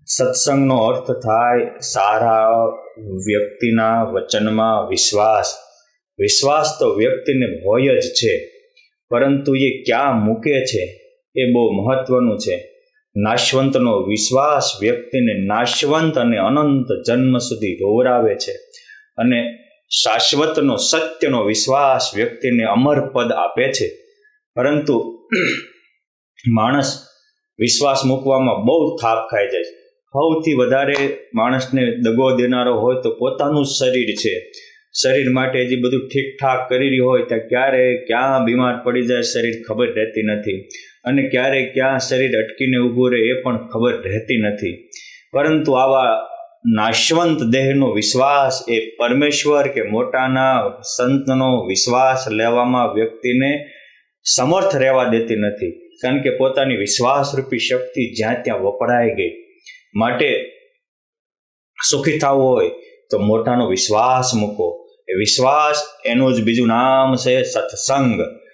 સત્સંગનો અર્થ થાય સારા વ્યક્તિના વચનમાં વિશ્વાસ. વિશ્વાસ તો વ્યક્તિને હોય જ છે, પરંતુ એ ક્યાં મૂકે છે એ બહુ મહત્વનું છે. નાશવંતનો વિશ્વાસ વ્યક્તિને નાશવંત અને અનંત જન્મ સુધી દોરાવે છે, અને શાશ્વતનો સત્યનો વિશ્વાસ વ્યક્તિને અમર પદ આપે છે. પરંતુ માણસ વિશ્વાસ મૂકવામાં બહુ થાક ખાઈ જાય છે. સૌથી વધારે માણસને દગો દેનારો હોય તો પોતાનું શરીર છે. શરીર માટે જે બધું ઠીકઠાક કરી રહ્યું હોય ત્યાં ક્યારે ક્યાં બીમાર પડી જાય શરીર ખબર રહેતી નથી, અને ક્યારે ક્યાં શરીર અટકીને ઊભું રહે એ પણ ખબર રહેતી નથી. પરંતુ આવા નાશવંત દેહનો વિશ્વાસ એ પરમેશ્વર કે મોટાના સંતનો વિશ્વાસ લેવામાં વ્યક્તિને સમર્થ રહેવા દેતી નથી, કારણ કે પોતાની વિશ્વાસરૂપી શક્તિ જ્યાં ત્યાં વપરાઈ ગઈ. માટે સુખી થવું હોય તો મોટાનો વિશ્વાસ મૂકો. એ વિશ્વાસ એનું જ બીજું નામ છે સત્સંગ.